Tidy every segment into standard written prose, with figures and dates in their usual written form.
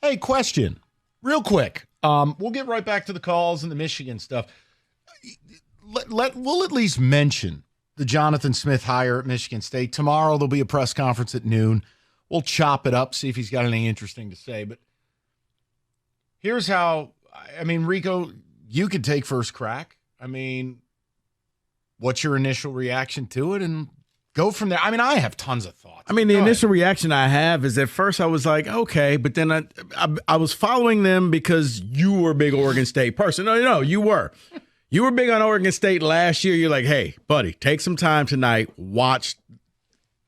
Hey, question, real quick. We'll get right back to the calls and the Michigan stuff. We'll at least mention the Jonathan Smith hire at Michigan State. Tomorrow there'll be a press conference at noon. We'll chop it up, see if he's got anything interesting to say. But here's how, Rico, you could take first crack. What's your initial reaction to it? And go from there. I have tons of thoughts. The initial reaction I have is at first I was like, okay, but then I was following them because you were a big Oregon State person. No, you were. You were big on Oregon State last year. You're like, hey, buddy, take some time tonight. Watch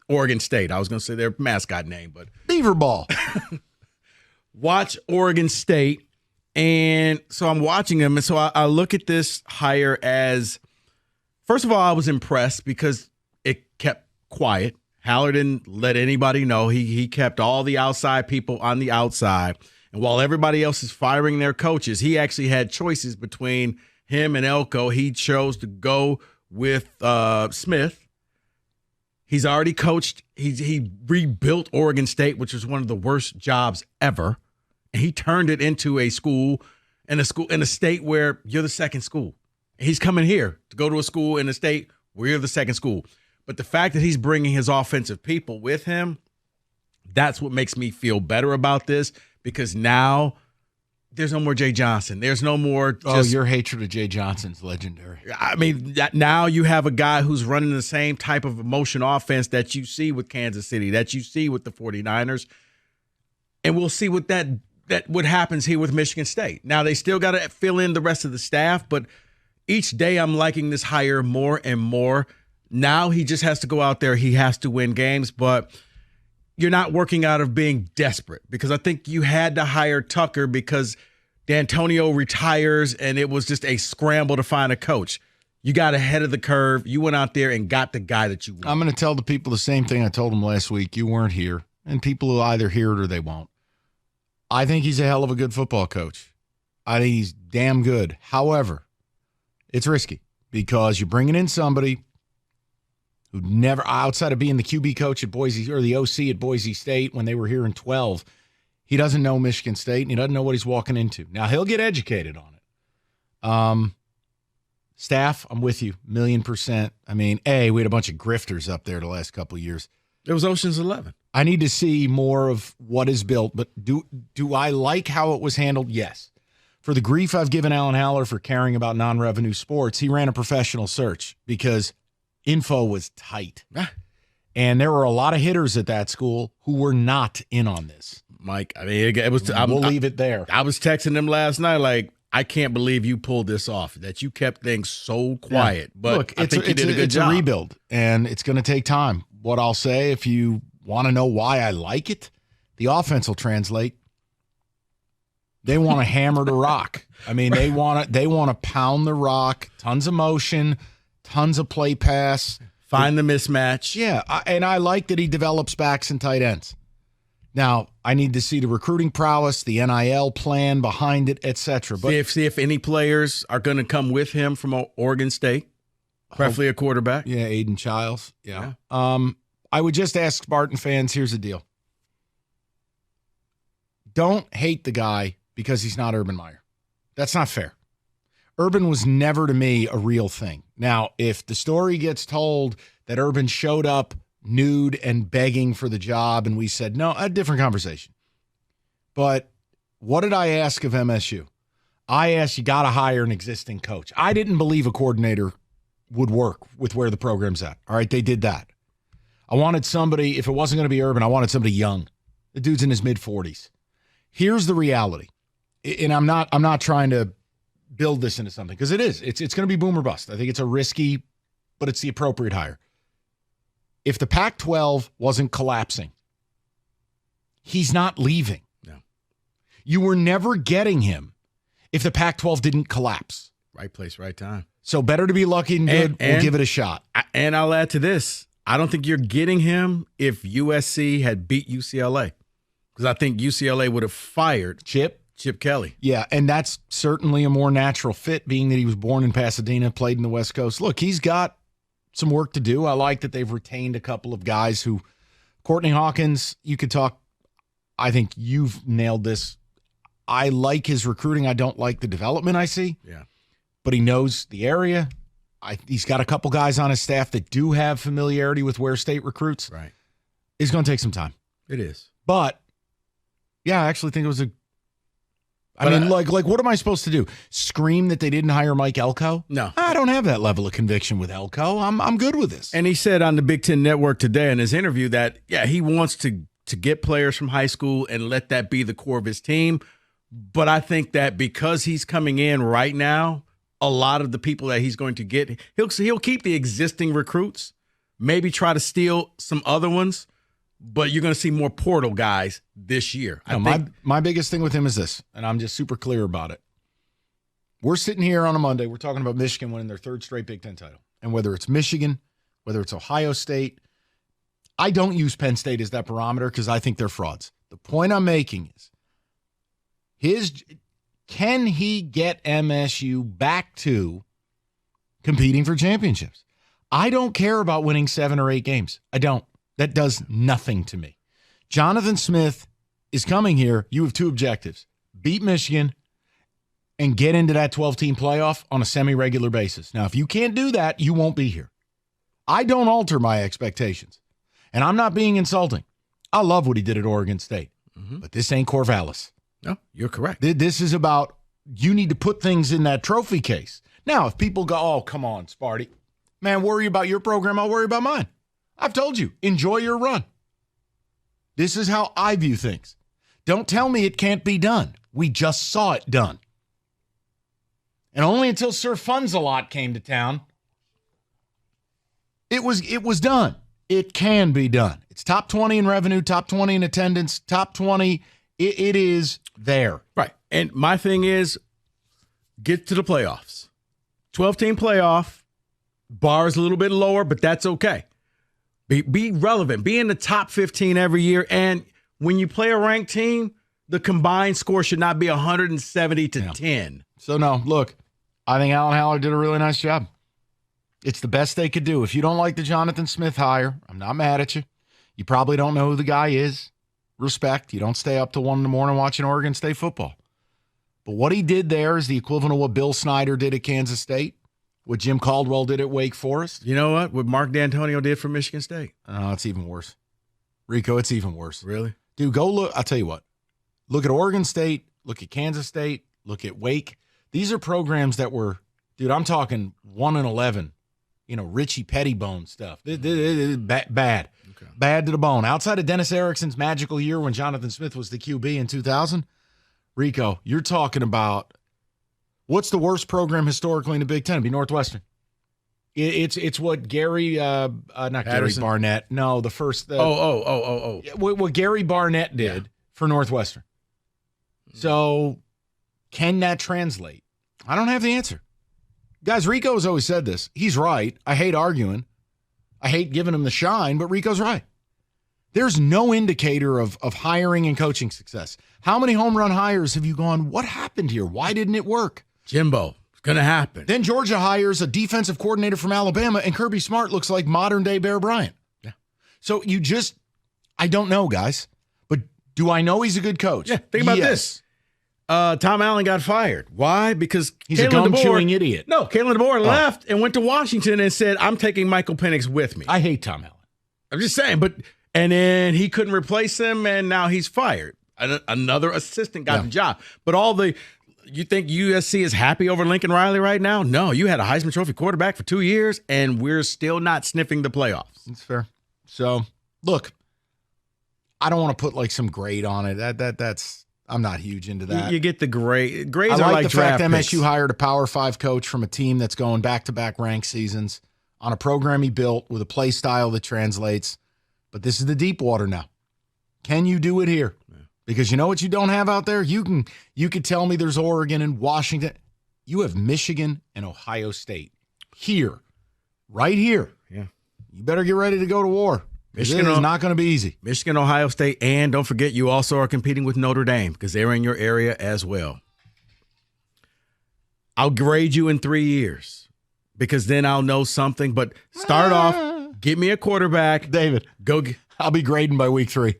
Oregon State. I was going to say their mascot name, but Beaver Ball. Watch Oregon State. And so I'm watching them. And so I look at this hire as, first of all, I was impressed because it kept quiet. Haller didn't let anybody know. He kept all the outside people on the outside. And while everybody else is firing their coaches, he actually had choices between him and Elko. He chose to go with Smith. He's already coached. He rebuilt Oregon State, which was one of the worst jobs ever. And he turned it into a school in a state where you're the second school. He's coming here to go to a school in a state where you're the second school. But the fact that he's bringing his offensive people with him, that's what makes me feel better about this, because now there's no more Jay Johnson. There's no more. Your hatred of Jay Johnson's legendary. Now you have a guy who's running the same type of emotion offense that you see with Kansas City, that you see with the 49ers. And we'll see what what happens here with Michigan State. Now, they still got to fill in the rest of the staff, but each day I'm liking this hire more and more. Now he just has to go out there. He has to win games, but you're not working out of being desperate, because I think you had to hire Tucker because D'Antonio retires and it was just a scramble to find a coach. You got ahead of the curve. You went out there and got the guy that you want. I'm going to tell the people the same thing I told them last week. You weren't here, and people will either hear it or they won't. I think he's a hell of a good football coach. I think he's damn good. However, it's risky because you're bringing in somebody who never, outside of being the QB coach at Boise, or the OC at Boise State when they were here in 12, he doesn't know Michigan State, and he doesn't know what he's walking into. Now, he'll get educated on it. Staff, I'm with you, 1,000,000%. We had a bunch of grifters up there the last couple of years. It was Ocean's 11. I need to see more of what is built, but do I like how it was handled? Yes. For the grief I've given Alan Haller for caring about non-revenue sports, he ran a professional search because info was tight. And there were a lot of hitters at that school who were not in on this. Mike, it was. We'll leave it there. I was texting them last night like, I can't believe you pulled this off, that you kept things so quiet. Yeah. But look, I think you did a good job. It's a rebuild, and it's going to take time. What I'll say, if you want to know why I like it, the offense will translate. They want to hammer the rock. They want to pound the rock. Tons of motion, tons of play pass. Find the mismatch. Yeah, and I like that he develops backs and tight ends. Now, I need to see the recruiting prowess, the NIL plan behind it, etc. But see if any players are going to come with him from Oregon State, preferably a quarterback. Yeah, Aiden Childs. Yeah. I would just ask Spartan fans, here's the deal. Don't hate the guy because he's not Urban Meyer. That's not fair. Urban was never, to me, a real thing. Now, if the story gets told that Urban showed up nude and begging for the job and we said, no, a different conversation. But what did I ask of MSU? I asked, you got to hire an existing coach. I didn't believe a coordinator would work with where the program's at. All right, they did that. I wanted somebody, if it wasn't going to be Urban, I wanted somebody young. The dude's in his mid-40s. Here's the reality. And I'm not trying to build this into something, because it is. It's going to be boom or bust. I think it's a risky, but it's the appropriate hire. If the Pac-12 wasn't collapsing, he's not leaving. No. You were never getting him if the Pac-12 didn't collapse. Right place, right time. So better to be lucky and good. We'll give it a shot. And I'll add to this. I don't think you're getting him if USC had beat UCLA, because I think UCLA would have fired Chip Kelly. Yeah, and that's certainly a more natural fit, being that he was born in Pasadena, played in the West Coast. Look, he's got some work to do. I like that they've retained a couple of guys who, Courtney Hawkins, you could talk, I think you've nailed this I like his recruiting. I don't like the development I see. Yeah. But he knows the area. He's got a couple guys on his staff that do have familiarity with where state recruits. Right. It's going to take some time. It is. But, yeah, I actually think it was what am I supposed to do? Scream that they didn't hire Mike Elko? No. I don't have that level of conviction with Elko. I'm good with this. And he said on the Big Ten Network today in his interview that, he wants to get players from high school and let that be the core of his team. But I think that because he's coming in right now, a lot of the people that he's going to get, he'll keep the existing recruits, maybe try to steal some other ones, but you're going to see more portal guys this year. My biggest thing with him is this, and I'm just super clear about it. We're sitting here on a Monday. We're talking about Michigan winning their third straight Big Ten title. And whether it's Michigan, whether it's Ohio State, I don't use Penn State as that barometer because I think they're frauds. The point I'm making is can he get MSU back to competing for championships? I don't care about winning 7 or 8 games. I don't. That does nothing to me. Jonathan Smith is coming here. You have 2 objectives. Beat Michigan and get into that 12-team playoff on a semi-regular basis. Now, if you can't do that, you won't be here. I don't alter my expectations. And I'm not being insulting. I love what he did at Oregon State. Mm-hmm. But this ain't Corvallis. No, you're correct. This is about you need to put things in that trophy case. Now, if people go, oh, come on, Sparty. Man, worry about your program. I'll worry about mine. I've told you, enjoy your run. This is how I view things. Don't tell me it can't be done. We just saw it done. And only until Sir Fun's-A-Lot came to town, it was done. It can be done. It's top 20 in revenue, top 20 in attendance, top 20. It is there. Right. And my thing is get to the playoffs. 12-team playoff. Bar is a little bit lower, but that's okay. Be relevant. Be in the top 15 every year. And when you play a ranked team, the combined score should not be 170 to 10. So, no, look, I think Alan Haller did a really nice job. It's the best they could do. If you don't like the Jonathan Smith hire, I'm not mad at you. You probably don't know who the guy is. Respect. You don't stay up till 1 in the morning watching Oregon State football. But what he did there is the equivalent of what Bill Snyder did at Kansas State, what Jim Caldwell did at Wake Forest. You know what? What Mark D'Antonio did for Michigan State. Oh, it's even worse. Rico, it's even worse. Really? Dude, go look. I'll tell you what. Look at Oregon State. Look at Kansas State. Look at Wake. These are programs that were, dude, I'm talking 1-11. Richie Pettibone stuff. Bad. Okay. Bad to the bone. Outside of Dennis Erickson's magical year when Jonathan Smith was the QB in 2000, Rico, you're talking about what's the worst program historically in the Big Ten? It'd be Northwestern. It's what Gary, not Patterson. Gary Barnett. No, the first. What Gary Barnett did for Northwestern. So can that translate? I don't have the answer. Guys, Rico has always said this. He's right. I hate arguing. I hate giving him the shine, but Rico's right. There's no indicator of hiring and coaching success. How many home run hires have you gone, what happened here? Why didn't it work? Jimbo, it's going to happen. Then Georgia hires a defensive coordinator from Alabama, and Kirby Smart looks like modern-day Bear Bryant. Yeah. So I don't know, guys. But do I know he's a good coach? Yeah, think about this. Tom Allen got fired. Why? Because he's a gum-chewing idiot. No, Kalen DeBoer left and went to Washington and said, I'm taking Michael Penix with me. I hate Tom Allen. I'm just saying. And then he couldn't replace him, and now he's fired. Another assistant got the job. But you think USC is happy over Lincoln Riley right now? No, you had a Heisman Trophy quarterback for 2 years, and we're still not sniffing the playoffs. That's fair. So, look, I don't want to put some grade on it. That's I'm not huge into that. You get the grade. Grades I are like like the fact draft MSU picks. hired a Power 5 coach from a team that's going back-to-back ranked seasons on a program he built with a play style that translates. But this is the deep water now. Can you do it here? Yeah. Because you know what you don't have out there? You could tell me there's Oregon and Washington. You have Michigan and Ohio State here, right here. Yeah. You better get ready to go to war. Michigan is not going to be easy. Michigan, Ohio State, and don't forget you also are competing with Notre Dame because they're in your area as well. I'll grade you in 3 years because then I'll know something. But start off, get me a quarterback. David, go. I'll be grading by week 3.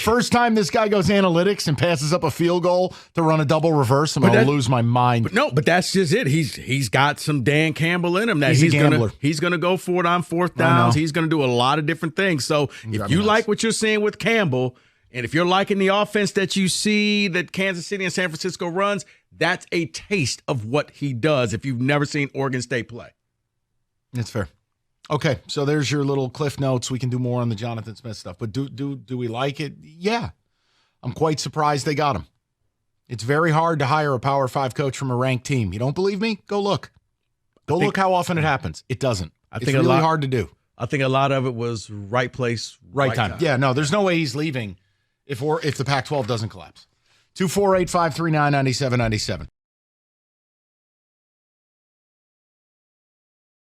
First time this guy goes analytics and passes up a field goal to run a double reverse, I'm going to lose my mind. But that's just it. He's got some Dan Campbell in him. That he's gonna go for it on fourth downs. He's gonna do a lot of different things. So if you like what you're seeing with Campbell, and if you're liking the offense that you see that Kansas City and San Francisco runs, that's a taste of what he does. If you've never seen Oregon State play, that's fair. Okay, so there's your little cliff notes. We can do more on the Jonathan Smith stuff. But do we like it? Yeah. I'm quite surprised they got him. It's very hard to hire a Power 5 coach from a ranked team. You don't believe me? Go look. Look how often it happens. It doesn't. It's really hard to do. I think a lot of it was right place, right time. Yeah, no, there's no way he's leaving if the Pac-12 doesn't collapse. 248-539-9797.